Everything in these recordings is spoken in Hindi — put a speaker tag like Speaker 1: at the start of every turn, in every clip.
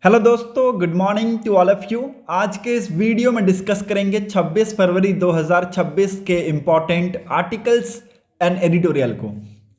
Speaker 1: हेलो दोस्तों, good morning to all of you. आज के इस वीडियो में डिस्कस करेंगे 26 फरवरी 2026 के इम्पॉर्टेंट आर्टिकल्स एंड एडिटोरियल को।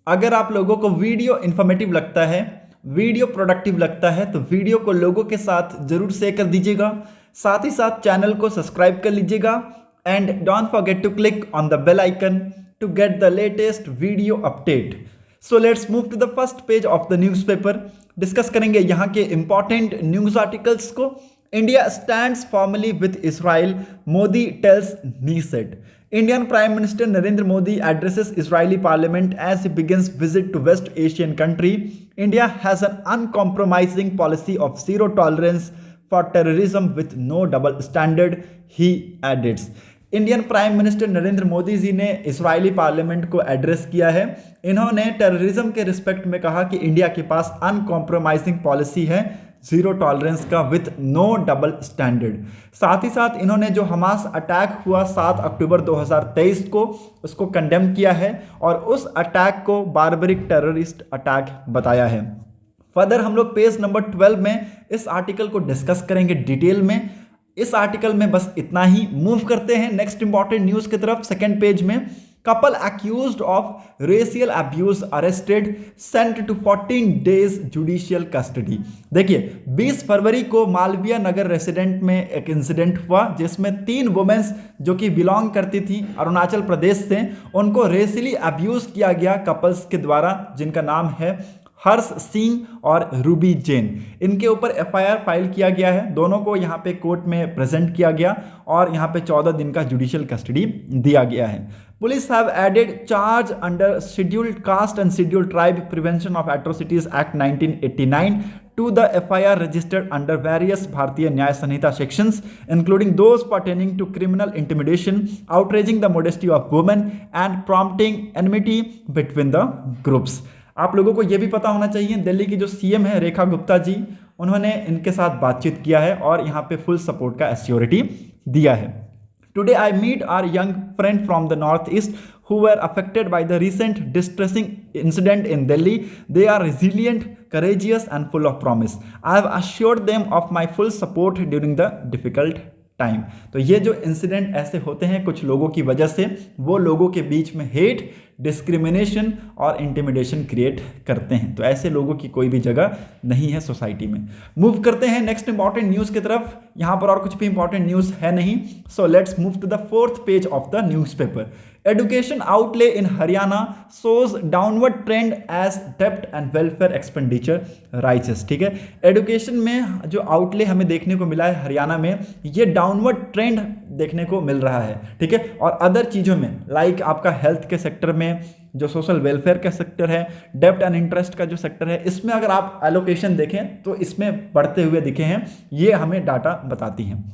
Speaker 1: अगर आप लोगों को वीडियो इन्फॉर्मेटिव लगता है, वीडियो प्रोडक्टिव लगता है तो वीडियो को लोगों के साथ ज़रूर शेयर कर दीजिएगा। साथ ही साथ चैनल को सब्सक्राइब कर लीजिएगा and don't forget to click on the bell icon to get the latest video update. So let's move to the first page of the newspaper. Discuss करेंगे यहाँ के इंपॉर्टेंट न्यूज आर्टिकल्स को। India stands formally with Israel, Modi tells Knesset. Indian prime minister Narendra Modi addresses Israeli parliament as he begins visit to West Asian country. India has an uncompromising policy of zero tolerance for terrorism with no double standard, he adds. Indian prime minister Narendra Modi ji ने इजरायली पार्लियामेंट को एड्रेस किया है। इन्होंने टेररिज्म के रिस्पेक्ट में कहा कि इंडिया के पास अनकॉम्प्रोमाइजिंग पॉलिसी है जीरो टॉलरेंस का विथ नो डबल स्टैंडर्ड। साथ ही साथ इन्होंने जो हमास अटैक हुआ 7 अक्टूबर 2023 को उसको कंडेम किया है और उस अटैक को बारबरिक टेररिस्ट अटैक बताया है। फर्दर हम लोग पेज नंबर 12 में इस आर्टिकल को डिस्कस करेंगे डिटेल में। इस आर्टिकल में बस इतना ही। मूव करते हैं नेक्स्ट इंपॉर्टेंट न्यूज की तरफ। सेकंड पेज में couple accused of racial abuse arrested, sent to 14 days judicial custody. देखिए 20 फरवरी को मालवीय नगर रेसिडेंट में एक इंसिडेंट हुआ जिसमें 3 वुमेन्स जो कि बिलोंग करती थी अरुणाचल प्रदेश से, उनको रेशियली अब्यूज किया गया कपल्स के द्वारा, जिनका नाम है हर्ष सिंह और रूबी जैन। इनके ऊपर एफआईआर फाइल किया गया है। दोनों को यहाँ पे कोर्ट में प्रेजेंट किया गया और यहाँ पे 14 दिन का जुडिशियल कस्टडी दिया गया है। Police have added charge under scheduled caste and scheduled tribe prevention of atrocities act 1989 to the FIR registered under various भारतीय न्याय संहिता sections including those pertaining to criminal intimidation, outraging the modesty of women and prompting enmity between the groups। आप लोगों को यह भी पता होना चाहिए दिल्ली की जो सीएम है रेखा गुप्ता जी, उन्होंने इनके साथ बातचीत किया है और यहाँ पे फुल सपोर्ट का एश्योरिटी दिया है। Today I meet our young friend from the northeast who were affected by the recent distressing incident in Delhi. They are resilient, courageous and full of promise. I have assured them of my full support during the difficult time. तो ये जो इंसिडेंट ऐसे होते हैं कुछ लोगों की वजह से, वो लोगों के बीच में हेट, डिस्क्रिमिनेशन और इंटिमिडेशन क्रिएट करते हैं। तो ऐसे लोगों की कोई भी जगह नहीं है सोसाइटी में। मूव करते हैं नेक्स्ट इंपॉर्टेंट न्यूज़ की तरफ। यहाँ पर और कुछ भी इंपॉर्टेंट न्यूज़ है नहीं। So let's move to the 4th page of the newspaper. Education outlay in Haryana shows downward trend as डेप्ट एंड वेलफेयर एक्सपेंडिचर राइजेस। ठीक है, एजुकेशन में जो आउटले हमें देखने को मिला है हरियाणा में, ये डाउनवर्ड ट्रेंड देखने को मिल रहा है। ठीक है, और अदर चीज़ों में लाइक आपका हेल्थ के सेक्टर में, जो सोशल वेलफेयर का सेक्टर है, डेब्ट एंड इंटरेस्ट का जो सेक्टर है, इसमें अगर आप एलोकेशन देखें तो इसमें बढ़ते हुए दिखे हैं। ये हमें डाटा बताती हैं।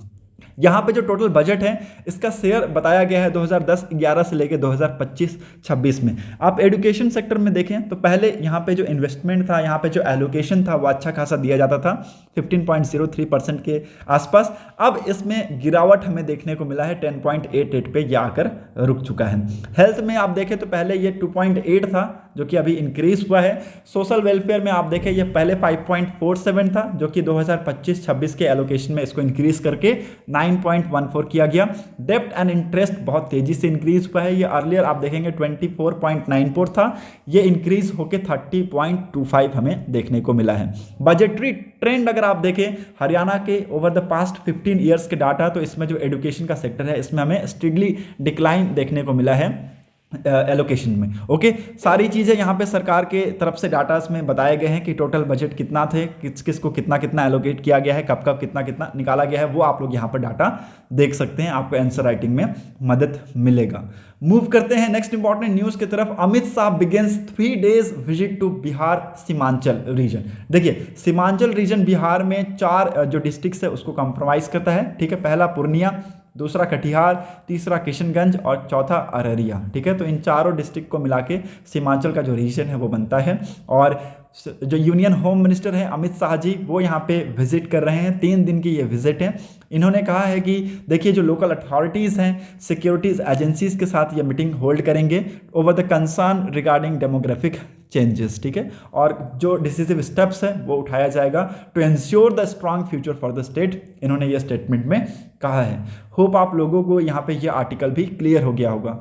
Speaker 1: यहाँ पे जो टोटल बजट है इसका शेयर बताया गया है 2010-11 से लेकर 2025-26 में। आप एजुकेशन सेक्टर में देखें तो पहले यहाँ पे जो इन्वेस्टमेंट था, यहाँ पे जो एलोकेशन था वो अच्छा खासा दिया जाता था 15.03% के आसपास। अब इसमें गिरावट हमें देखने को मिला है 10.88 पे ये आकर रुक चुका है। हेल्थ में आप देखें तो पहले ये 2.8 था जो कि अभी इंक्रीज हुआ है। सोशल वेलफेयर में आप देखें ये पहले 5.47 था जो कि 2025-26 के एलोकेशन में इसको इंक्रीज करके 9.14 किया गया। डेब्ट एंड इंटरेस्ट बहुत तेजी से इंक्रीज हुआ है। ये अर्लियर आप देखेंगे 24.94 था, ये इंक्रीज होकर 30.25 हमें देखने को मिला है। बजटरी ट्रेंड अगर आप देखें हरियाणा के ओवर द पास्ट 15 ईयर्स के डाटा, तो इसमें जो एजुकेशन का सेक्टर है इसमें हमें स्टेडली डिक्लाइन देखने को मिला है एलोकेशन में। ओके, सारी चीज़ें यहाँ पे सरकार के तरफ से डाटास में बताए गए हैं कि टोटल बजट कितना थे, किस किस को कितना कितना एलोकेट किया गया है, कब कब कितना कितना निकाला गया है, वो आप लोग यहाँ पर डाटा देख सकते हैं। आपको आंसर राइटिंग में मदद मिलेगा। मूव करते हैं नेक्स्ट इंपॉर्टेंट न्यूज़ की तरफ। Amit Shah begins 3 days visit to Bihar Seemanchal region. देखिए सीमांचल रीजन बिहार में 4 जो डिस्ट्रिक्ट्स है उसको कंप्रोमाइज करता है। ठीक है, पहला पूर्णिया, दूसरा कटिहार, तीसरा किशनगंज और चौथा अररिया। ठीक है, तो इन चारों डिस्ट्रिक्ट को मिला के सीमांचल का जो रीजन है वो बनता है। और जो यूनियन होम मिनिस्टर है अमित शाह जी, वो यहाँ पे विजिट कर रहे हैं। 3 दिन की ये विजिट है। इन्होंने कहा है कि देखिए जो लोकल अथॉरिटीज़ हैं, सिक्योरिटीज़ एजेंसीज के साथ ये मीटिंग होल्ड करेंगे over the concern regarding demographic changes, ठीक है, और जो डिसिसिव स्टेप्स है वो उठाया जाएगा to ensure the strong future for the state, इन्होंने ये स्टेटमेंट में कहा है। होप आप लोगों को यहाँ पे ये आर्टिकल भी क्लियर हो गया होगा।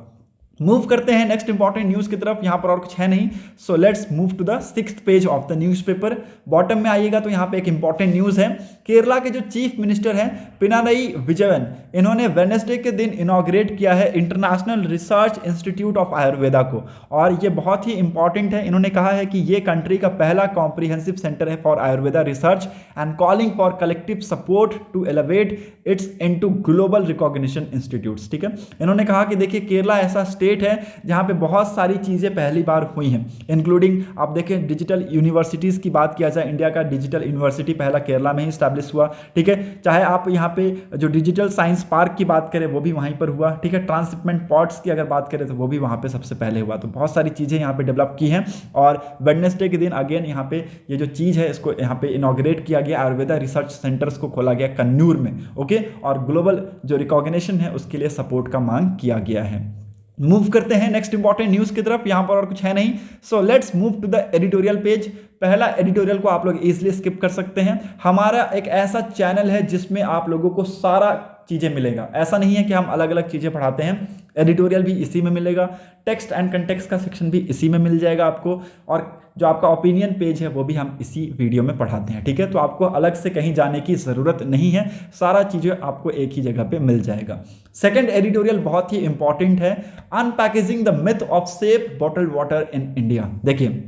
Speaker 1: मूव करते हैं नेक्स्ट इंपॉर्टेंट न्यूज की तरफ। यहां पर और कुछ है नहीं, so let's move to the 6th page of the newspaper. Bottom में आइएगा तो यहां पे एक इंपॉर्टेंट न्यूज है। केरला के जो चीफ मिनिस्टर हैं पिनारई विजयन, इन्होंने वेडनेसडे के दिन इनॉग्रेट किया है international research institute of Ayurveda को, और ये बहुत ही इंपॉर्टेंट है। इन्होंने कहा है कि ये कंट्री का पहला कॉम्प्रिहेंसिव सेंटर है for Ayurveda research and calling for collective support to elevate its into global recognition institutes, ठीक है। इन्होंने कहा कि देखिए केरला ऐसा स्टेट है जहां पे बहुत सारी चीजें पहली बार हुई हैं, इंक्लूडिंग आप देखें डिजिटल यूनिवर्सिटीज की बात किया जाए, इंडिया का डिजिटल यूनिवर्सिटी पहला केरला में ही स्टैब्लिश हुआ, ठीक है। चाहे आप यहां पे जो डिजिटल साइंस पार्क की बात करें वो भी वहीं पर हुआ, ठीक है। ट्रांसशिपमेंट पॉट्स की अगर बात करें तो वो भी वहां पे सबसे पहले हुआ। तो बहुत सारी चीजें यहां पे डेवलप की हैं, और वेडनेसडे के दिन अगेन यहां पे ये जो चीज है इसको यहां पे इनॉग्रेट किया गया, आयुर्वेदा रिसर्च सेंटर्स को खोला गया कन्नूर में, ओके, और ग्लोबल जो रिकॉग्निशन है उसके लिए सपोर्ट का मांग किया गया है। मूव करते हैं नेक्स्ट इंपॉर्टेंट न्यूज की तरफ। यहां पर और कुछ है नहीं, so let's move to the editorial page. पहला एडिटोरियल को आप लोग इजीली स्किप कर सकते हैं। हमारा एक ऐसा चैनल है जिसमें आप लोगों को सारा चीजें मिलेगा, ऐसा नहीं है कि हम अलग अलग चीजें पढ़ाते हैं। एडिटोरियल भी इसी में मिलेगा, टेक्स्ट एंड कंटेक्स्ट का सेक्शन भी इसी में मिल जाएगा आपको, और जो आपका ओपिनियन पेज है वो भी हम इसी वीडियो में पढ़ाते हैं, ठीक है। तो आपको अलग से कहीं जाने की जरूरत नहीं है, सारा चीजें आपको एक ही जगह पे मिल जाएगा। सेकंड एडिटोरियल बहुत ही इंपॉर्टेंट है, unpackaging the myth of safe bottled water in India. देखिए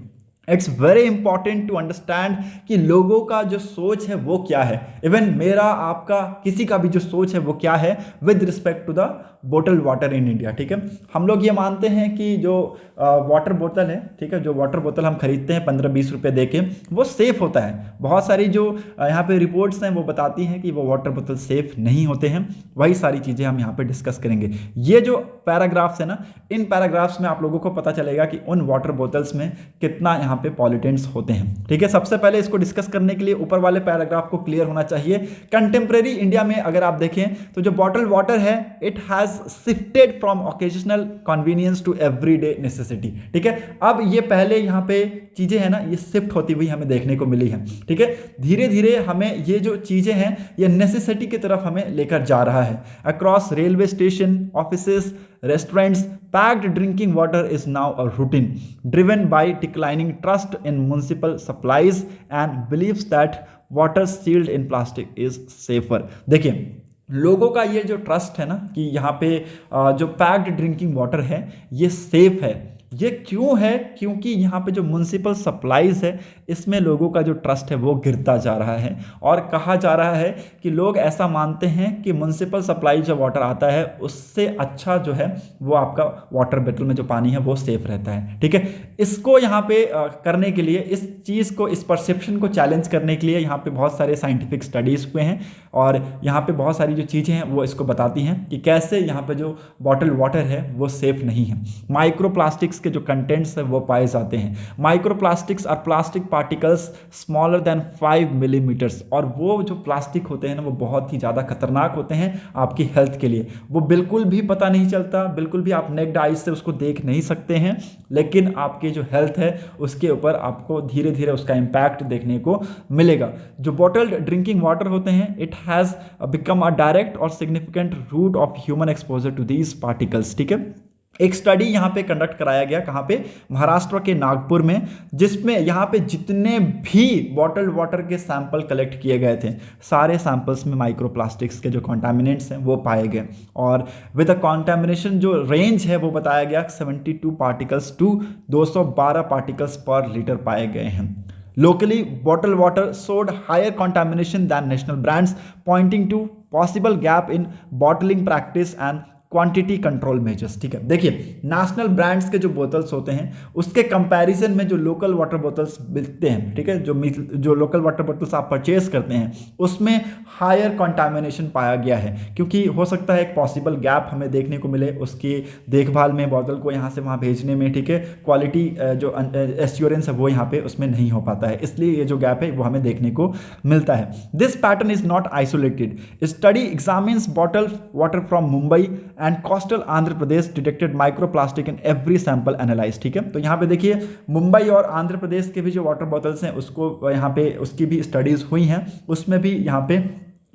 Speaker 1: it's very important to understand कि लोगों का जो सोच है वो क्या है, इवन मेरा आपका किसी का भी जो सोच है वो क्या है with respect to the bottled water in India, ठीक है। हम लोग ये मानते हैं कि जो वाटर बोतल है, ठीक है, जो वाटर बोतल हम खरीदते हैं 15-20 रुपए देके, वो सेफ होता है। बहुत सारी जो यहाँ पे रिपोर्ट्स हैं वो बताती हैं कि वो वाटर बोतल सेफ नहीं होते हैं। वही सारी चीज़ें हम यहाँ पे डिस्कस करेंगे। ये जो पैराग्राफ्स है ना, इन पैराग्राफ्स में आप लोगों को पता चलेगा कि उन वाटर बोतल्स में कितना यहाँ पे पॉल्यूटेंट्स होते हैं, ठीक है। सबसे पहले इसको डिस्कस करने के लिए ऊपर वाले पैराग्राफ को क्लियर होना चाहिए। कंटेम्प्रेरी इंडिया में अगर आप देखें तो जो बॉटल वाटर है it has shifted from occasional convenience to everyday necessity, ठीक है। अब ये पहले यहाँ पे चीजें हैं ना, ये शिफ्ट होती हुई हमें देखने को मिली है, ठीक है। धीरे धीरे हमें ये जो चीजें हैं ये नेसेसिटी की तरफ हमें लेकर जा रहा है। Across railway station, offices, restaurants, packed drinking water is now a routine, driven by declining trust in municipal supplies and beliefs that water sealed in plastic is safer। देखिए लोगों का ये जो ट्रस्ट है ना कि यहाँ पे जो पैक्ड ड्रिंकिंग वाटर है ये सेफ है, ये क्यों है? क्योंकि यहाँ पे जो म्युनिसिपल सप्लाईज है इसमें लोगों का जो ट्रस्ट है वो गिरता जा रहा है, और कहा जा रहा है कि लोग ऐसा मानते हैं कि म्युनिसिपल सप्लाई जो वाटर आता है उससे अच्छा जो है वो आपका वाटर बोतल में जो पानी है वो सेफ रहता है, ठीक है। इसको यहाँ पे करने के लिए, इस चीज़ को, इस परसेप्शन को चैलेंज करने के लिए यहाँ पे बहुत सारे साइंटिफिक स्टडीज़ हुए हैं, और यहाँ पे बहुत सारी जो चीज़ें हैं वो इसको बताती हैं कि कैसे यहाँ पे जो बॉटल वाटर है वो सेफ नहीं है। माइक्रो प्लास्टिक्स के जो कंटेंट्स है वो पाए जाते हैं। माइक्रोप्लास्टिक्स और plastic particles smaller than 5 millimetres, और वो जो प्लास्टिक होते हैं ना वो बहुत ही ज़्यादा खतरनाक होते हैं आपकी हेल्थ के लिए। वो बिल्कुल भी पता नहीं चलता, बिल्कुल भी आप नेक्ड आइज से उसको देख नहीं सकते हैं, लेकिन आपकी जो हेल्थ है उसके ऊपर आपको धीरे धीरे उसका इम्पैक्ट देखने को मिलेगा। जो बॉटल्ड ड्रिंकिंग वाटर होते हैं it has become a direct और significant route of human exposure to these particles, ठीक है। एक स्टडी यहाँ पे कंडक्ट कराया गया, कहाँ पे? महाराष्ट्र के नागपुर में, जिसमें यहाँ पे जितने भी बॉटल्ड वाटर के सैंपल कलेक्ट किए गए थे सारे सैंपल्स में माइक्रोप्लास्टिक्स के जो कॉन्टामिनेंट्स हैं वो पाए गए, और विद अ कॉन्टामिनेशन जो रेंज है वो बताया गया 72 पार्टिकल्स टू 212 पार्टिकल्स पर लीटर पाए गए हैं। Locally, bottled water showed higher contamination than national brands, pointing to possible gap in bottling practice and quantity control measures, ठीक है। देखिए नेशनल ब्रांड्स के जो बोतल्स होते हैं उसके कंपैरिजन में जो लोकल वाटर बोतल्स मिलते हैं, ठीक है, जो लोकल वाटर बोतल्स आप परचेज करते हैं उसमें हायर कंटामिनेशन पाया गया है, क्योंकि हो सकता है एक पॉसिबल गैप हमें देखने को मिले उसकी देखभाल में, बोतल को यहाँ से वहाँ भेजने में, ठीक है। क्वालिटी जो एश्योरेंस है वो यहाँ पे उसमें नहीं हो पाता है, इसलिए ये जो गैप है वो हमें देखने को मिलता है। This pattern is not isolated. Study examines bottle water from Mumbai and coastal Andhra Pradesh detected microplastic in every sample analyse. ठीक है, तो यहाँ पे देखिए मुंबई और आंध्र प्रदेश के भी जो वाटर बॉटल्स हैं उसको यहाँ पे उसकी भी स्टडीज हुई हैं, उसमें भी यहाँ पे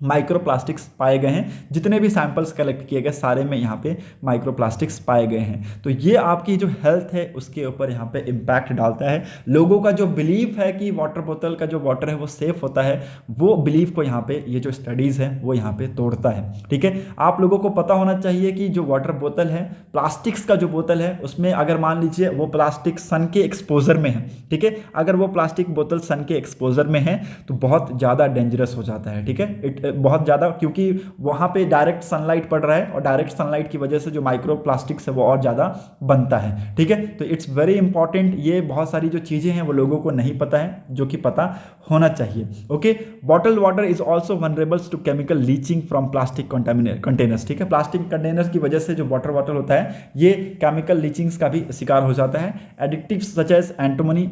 Speaker 1: माइक्रोप्लास्टिक्स पाए गए हैं। जितने भी सैंपल्स कलेक्ट किए गए सारे में यहाँ पे माइक्रोप्लास्टिक्स पाए गए हैं। तो ये आपकी जो हेल्थ है उसके ऊपर यहाँ पे इम्पैक्ट डालता है। लोगों का जो बिलीफ है कि वाटर बोतल का जो वाटर है वो सेफ होता है, वो बिलीफ को यहाँ पे ये जो स्टडीज़ है वो यहाँ पे तोड़ता है। ठीक है, आप लोगों को पता होना चाहिए कि जो वाटर बोतल है, प्लास्टिक्स का जो बोतल है, उसमें अगर मान लीजिए वो प्लास्टिक सन के एक्सपोजर में है, ठीक है, अगर वो प्लास्टिक बोतल सन के एक्सपोजर में है तो बहुत ज़्यादा डेंजरस हो जाता है। ठीक है, बहुत ज़्यादा, क्योंकि वहाँ पे डायरेक्ट सनलाइट पड़ रहा है और डायरेक्ट सनलाइट की वजह से जो माइक्रो प्लास्टिक्स है वो और ज़्यादा बनता है। ठीक है, तो इट्स वेरी इंपॉर्टेंट, ये बहुत सारी जो चीज़ें हैं वो लोगों को नहीं पता है, जो कि पता होना चाहिए। Okay, bottle water is also vulnerables to chemical leaching from plastic containers. ठीक है, प्लास्टिक कंटेनर्स की वजह से जो वाटर बॉटल होता है ये केमिकल लीचिंग्स का भी शिकार हो जाता है। Additives such as antimony,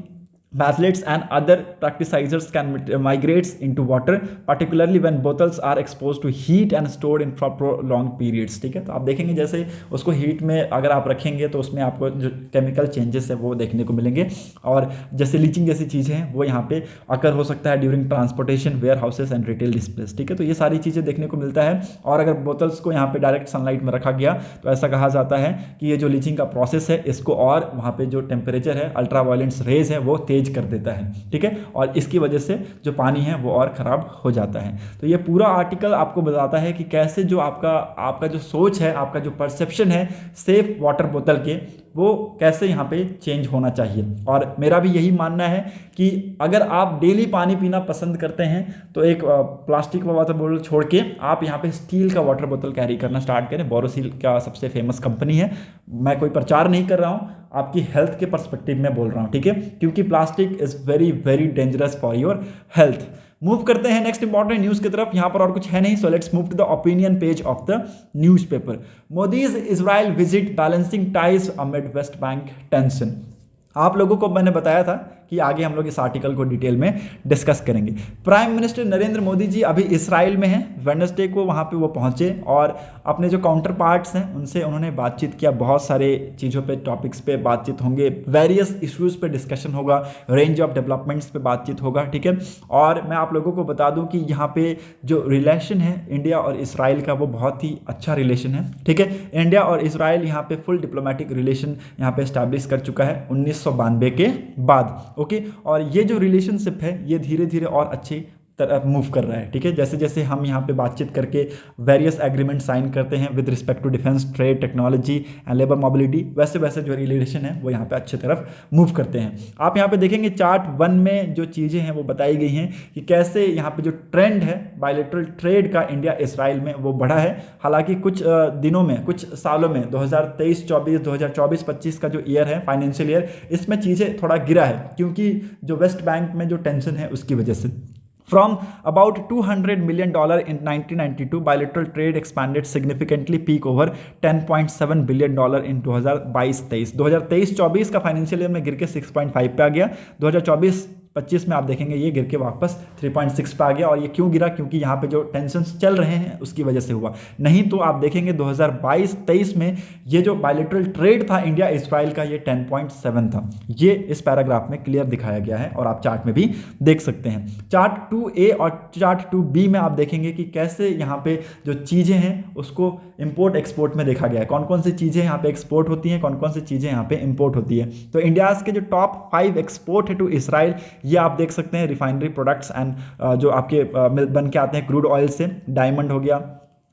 Speaker 1: Phthalates and other plasticizers can migrate into water, particularly when bottles are exposed to heat and stored in for prolonged periods। ठीक है, तो आप देखेंगे जैसे उसको हीट में अगर आप रखेंगे तो उसमें आपको जो केमिकल चेंजेस है वो देखने को मिलेंगे, और जैसे लीचिंग जैसी चीज़ें हैं वो यहाँ पे अकर हो सकता है during transportation, warehouses and retail displays. ठीक है, तो ये सारी चीज़ें देखने को मिलता है। और अगर बोतल्स को यहाँ पे डायरेक्ट सनलाइट में रखा गया तो ऐसा कहा जाता है कि ये जो लीचिंग का प्रोसेस है इसको और वहाँ पे जो टेम्परेचर है, अल्ट्रावायलेंस रेज है, वो तेज कर देता है। ठीक है, और इसकी वजह से जो पानी है वो और ख़राब हो जाता है। तो ये पूरा आर्टिकल आपको बताता है कि कैसे जो आपका जो सोच है, आपका जो परसेप्शन है सेफ वाटर बोतल के, वो कैसे यहाँ पे चेंज होना चाहिए। और मेरा भी यही मानना है कि अगर आप डेली पानी पीना पसंद करते हैं तो एक प्लास्टिक का वाटर बोतल छोड़ के आप यहाँ पे स्टील का वाटर बोतल कैरी करना स्टार्ट करें। बोरोसिल का सबसे फेमस कंपनी है, मैं कोई प्रचार नहीं कर रहा हूँ, आपकी हेल्थ के पर्सपेक्टिव में बोल रहा हूँ। ठीक है, क्योंकि plastic is very very dangerous for your health. Move करते हैं नेक्स्ट इंपॉर्टेंट न्यूज की तरफ। यहां पर और कुछ है नहीं, so let's move to the opinion page of the newspaper. Modi's Israel visit balancing ties amid West Bank tension. आप लोगों को मैंने बताया था कि आगे हम लोग इस आर्टिकल को डिटेल में डिस्कस करेंगे। प्राइम मिनिस्टर नरेंद्र मोदी जी अभी इसराइल में हैं, वेडनेसडे को वहाँ पे वो पहुँचे और अपने जो काउंटर पार्ट्स हैं उनसे उन्होंने बातचीत किया। बहुत सारे चीज़ों पे, टॉपिक्स पे बातचीत होंगे, वेरियस इश्यूज़ पे डिस्कशन होगा, रेंज ऑफ डेवलपमेंट्स पे बातचीत होगा। ठीक है, और मैं आप लोगों को बता दूँ कि यहाँ पे जो रिलेशन है इंडिया और इसराइल का वो बहुत ही अच्छा रिलेशन है। ठीक है, इंडिया और इसराइल यहाँ पे फुल डिप्लोमेटिक रिलेशन यहाँ पे इस्टेब्लिश कर चुका है 1992 के बाद। ओके, और ये जो रिलेशनशिप है ये धीरे धीरे और अच्छी तरफ मूव कर रहा है। ठीक है, जैसे जैसे हम यहाँ पे बातचीत करके वेरियस एग्रीमेंट साइन करते हैं with respect to defence, trade, technology and labour mobility, वैसे वैसे जो रिलेशन है वो यहाँ पे अच्छी तरफ मूव करते हैं। आप यहाँ पे देखेंगे चार्ट 1 में जो चीज़ें हैं वो बताई गई हैं कि कैसे यहाँ पे जो ट्रेंड है बायलैटरल ट्रेड का इंडिया इसराइल में वो बढ़ा है। हालांकि कुछ दिनों में, कुछ सालों में 2023-24, 2024-25 का जो ईयर है, फाइनेंशियल ईयर, इसमें चीज़ें थोड़ा गिरा है क्योंकि जो वेस्ट बैंक में जो टेंशन है उसकी वजह से। From about $200 million in 1992, bilateral trade expanded significantly, peak over $10.7 billion in 2022-23। 2023-24 का फाइनेंशियल ईयर में गिर के 6.5 पे आ गया। 2024-25 में आप देखेंगे ये गिर के वापस 3.6 पे आ गया। और ये क्यों गिरा? क्योंकि यहाँ पे जो टेंशन्स चल रहे हैं उसकी वजह से हुआ। नहीं तो आप देखेंगे 2022-23 में ये जो बायलैटरल ट्रेड था इंडिया इसराइल का, ये 10.7 था। ये इस पैराग्राफ में क्लियर दिखाया गया है और आप चार्ट में भी देख सकते हैं। चार्ट 2A और चार्ट 2B में आप देखेंगे कि कैसे यहाँ पे जो चीज़ें हैं उसको इंपोर्ट एक्सपोर्ट में देखा गया है। कौन कौन सी चीज़ें यहाँ पे एक्सपोर्ट होती हैं, कौन कौन सी चीज़ें यहाँ पे इंपोर्ट होती है। तो इंडियाज़ के जो टॉप 5 एक्सपोर्ट है टू इसराइल, ये आप देख सकते हैं। रिफाइनरी प्रोडक्ट्स एंड जो आपके बन के आते हैं क्रूड ऑयल से, डायमंड हो गया,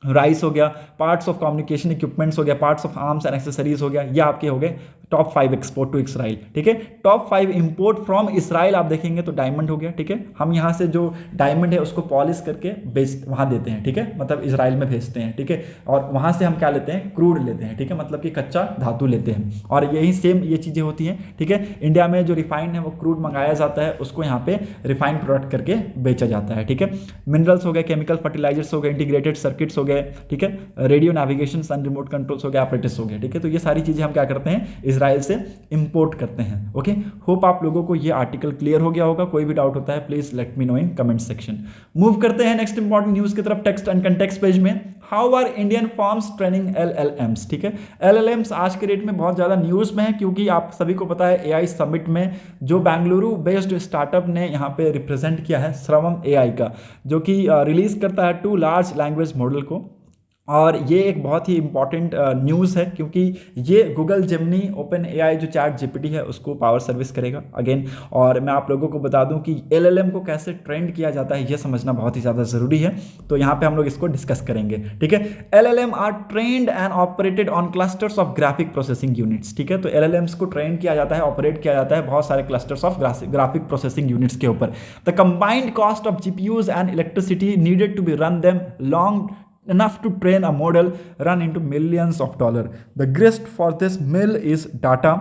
Speaker 1: राइस हो गया, पार्ट्स ऑफ कम्युनिकेशन इक्विपमेंट्स हो गया, parts of arms and accessories हो गया, ये आपके हो गए टॉप 5 एक्सपोर्ट टू इसराइल। ठीक है, टॉप 5 इंपोर्ट फ्रॉम इसराइल आप देखेंगे तो डायमंड हो गया। ठीक है, हम यहाँ से जो डायमंड है उसको पॉलिश करके बेच वहाँ देते हैं। ठीक है, मतलब इसराइल में भेजते हैं। ठीक है, और वहाँ से हम क्या लेते हैं? क्रूड लेते हैं। ठीक है, मतलब कि कच्चा धातु लेते हैं। और यही सेम ये चीज़ें होती हैं। ठीक है, इंडिया में जो रिफाइंड है वो क्रूड मंगाया जाता है, उसको यहाँ पे रिफाइंड प्रोडक्ट करके बेचा जाता है। ठीक है, मिनरल्स हो गए, केमिकल फर्टिलाइजर्स हो गए, इंटीग्रेटेड सर्किट्स हो गए, ठीक है, radio navigation and remote controls हो गए, ऑपरेटर्स हो गए। ठीक है, तो ये सारी चीज़ें हम क्या करते हैं? इसराइल से इंपोर्ट करते हैं। ओके, होप आप लोगों को ये आर्टिकल क्लियर हो गया होगा। कोई भी डाउट होता है please let me know in comment section. Move करते हैं नेक्स्ट इंपॉर्टेंट न्यूज़ की तरफ टेक्स्ट एंड कंटेक्स्ट पेज में। How are Indian firms training LLMs, ठीक है। LLMs आज के डेट में बहुत ज़्यादा न्यूज़ में है, क्योंकि आप सभी को पता है AI समिट में जो बेंगलुरु बेस्ड स्टार्टअप ने यहाँ पे रिप्रेजेंट किया है श्रवम AI का, जो कि रिलीज़ करता है 2 लार्ज लैंग्वेज मॉडल को। और ये एक बहुत ही इंपॉर्टेंट न्यूज़ है, क्योंकि ये गूगल जेमिनी ओपन AI जो चैट GPT है उसको पावर सर्विस करेगा अगेन। और मैं आप लोगों को बता दूं कि LLM को कैसे ट्रेंड किया जाता है ये समझना बहुत ही ज़्यादा ज़रूरी है, तो यहाँ पे हम लोग इसको डिस्कस करेंगे, ठीक है। LLM are trained and operated on clusters of graphic processing units, ठीक है। तो LLMs को ट्रेन किया जाता है, ऑपरेट किया जाता है बहुत सारे clusters of graphic processing units के ऊपर। The combined cost of GPUs and electricity needed to be run them long enough to train a model run into millions of dollars. The grist for this mill is data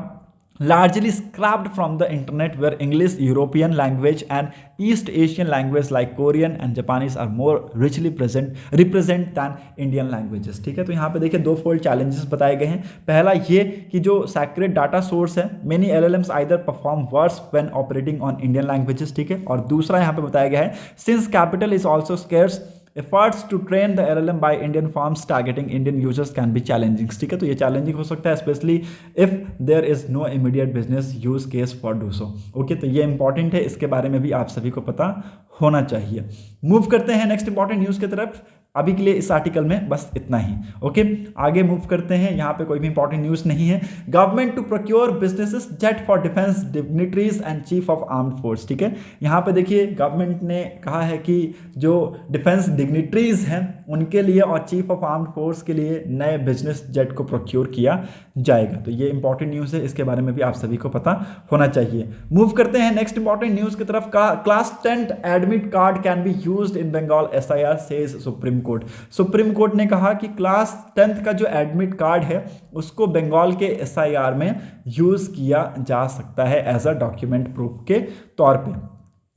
Speaker 1: largely scrapped from the internet, where English, European language and East Asian language like Korean and Japanese are more richly represent than Indian languages, ठीक है। तो यहाँ पे देखिए दो फोल्ड चैलेंजेस बताए गए हैं। पहला ये कि जो सैक्रेड डाटा सोर्स है, many LLMs either perform worse when operating on Indian languages, ठीक है। और दूसरा यहाँ पे बताया गया है, since capital is also scarce, efforts to train the LLM by Indian firms targeting Indian users can be challenging, ठीक है। तो ये चैलेंजिंग हो सकता है, specially if there is no immediate business use case for do so, okay. तो ये इंपॉर्टेंट है, इसके बारे में भी आप सभी को पता होना चाहिए। मूव करते हैं नेक्स्ट इंपॉर्टेंट न्यूज़ की तरफ। अभी के लिए इस आर्टिकल में बस इतना ही, ओके। आगे मूव करते हैं, यहाँ पे कोई भी इंपॉर्टेंट न्यूज़ नहीं है। Government to procure businesses jet for defence dignitaries and chief of armed force, ठीक है। यहाँ पे देखिए गवर्नमेंट ने कहा है कि जो डिफेंस डिग्निटरीज हैं उनके लिए और चीफ ऑफ आर्म्ड फोर्स के लिए नए बिजनेस जेट को प्रोक्योर किया जाएगा। तो ये इंपॉर्टेंट न्यूज़ है, इसके बारे में भी आप सभी को पता होना चाहिए। मूव करते हैं नेक्स्ट इंपॉर्टेंट न्यूज़ की तरफ। Class 10 admit card can be used in Bengal SIR says Supreme Court. Supreme Court ने कहा कि क्लास 10th का जो एडमिट कार्ड है उसको बंगाल के SIR में यूज किया जा सकता है एज अ डॉक्यूमेंट प्रूफ के तौर पे।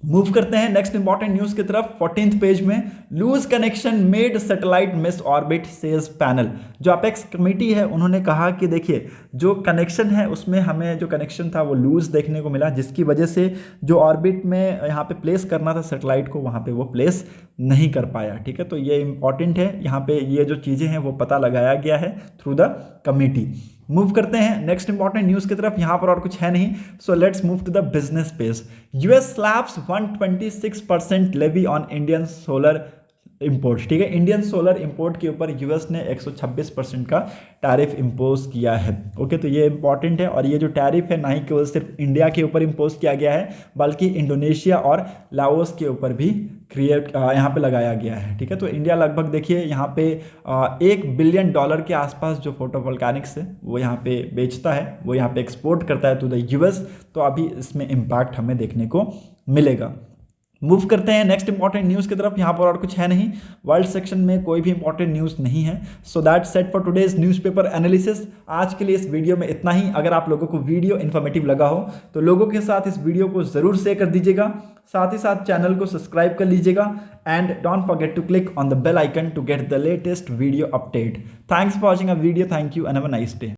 Speaker 1: मूव करते हैं नेक्स्ट इंपॉर्टेंट न्यूज़ की तरफ। 14th पेज में, loose connection made satellite miss orbit says panel. जो अपेक्स कमेटी है उन्होंने कहा कि देखिए जो कनेक्शन है उसमें हमें जो कनेक्शन था वो लूज देखने को मिला, जिसकी वजह से जो ऑर्बिट में यहाँ पे प्लेस करना था सैटेलाइट को वहाँ पे वो प्लेस नहीं कर पाया, ठीक है। तो ये इंपॉर्टेंट है, यहाँ पे ये जो चीज़ें हैं वो पता लगाया गया है थ्रू द कमेटी। मूव करते हैं नेक्स्ट इंपॉर्टेंट न्यूज़ की तरफ। यहाँ पर और कुछ है नहीं, so let's move to the business page. US slabs 126% levy on Indian solar import, ठीक है। इंडियन सोलर इंपोर्ट के ऊपर US ने 126% का टैरिफ इम्पोज किया है, ओके। तो ये इंपॉर्टेंट है, और ये जो टैरिफ है ना ही केवल सिर्फ इंडिया के ऊपर इम्पोज किया गया है बल्कि इंडोनेशिया और लाओस के ऊपर भी यहाँ पे लगाया गया है, ठीक है। तो इंडिया लगभग देखिए यहाँ पे $1 बिलियन के आसपास जो फोटोवोल्केनिक्स है वो यहाँ पे बेचता है, वो यहाँ पे एक्सपोर्ट करता है टू द US। तो अभी इसमें इम्पैक्ट हमें देखने को मिलेगा। मूव करते हैं नेक्स्ट इंपॉर्टेंट न्यूज़ की तरफ। यहाँ पर और कुछ है नहीं, वर्ल्ड सेक्शन में कोई भी इंपॉर्टेंट न्यूज़ नहीं है। So that set for today's newspaper analysis. आज के लिए इस वीडियो में इतना ही। अगर आप लोगों को वीडियो इन्फॉर्मेटिव लगा हो तो लोगों के साथ इस वीडियो को ज़रूर शेयर कर दीजिएगा, साथ ही साथ चैनल को सब्सक्राइब कर लीजिएगा and don't forget to click on the bell icon to get the latest video update. Thanks for watching a video, thank you and have a nice day.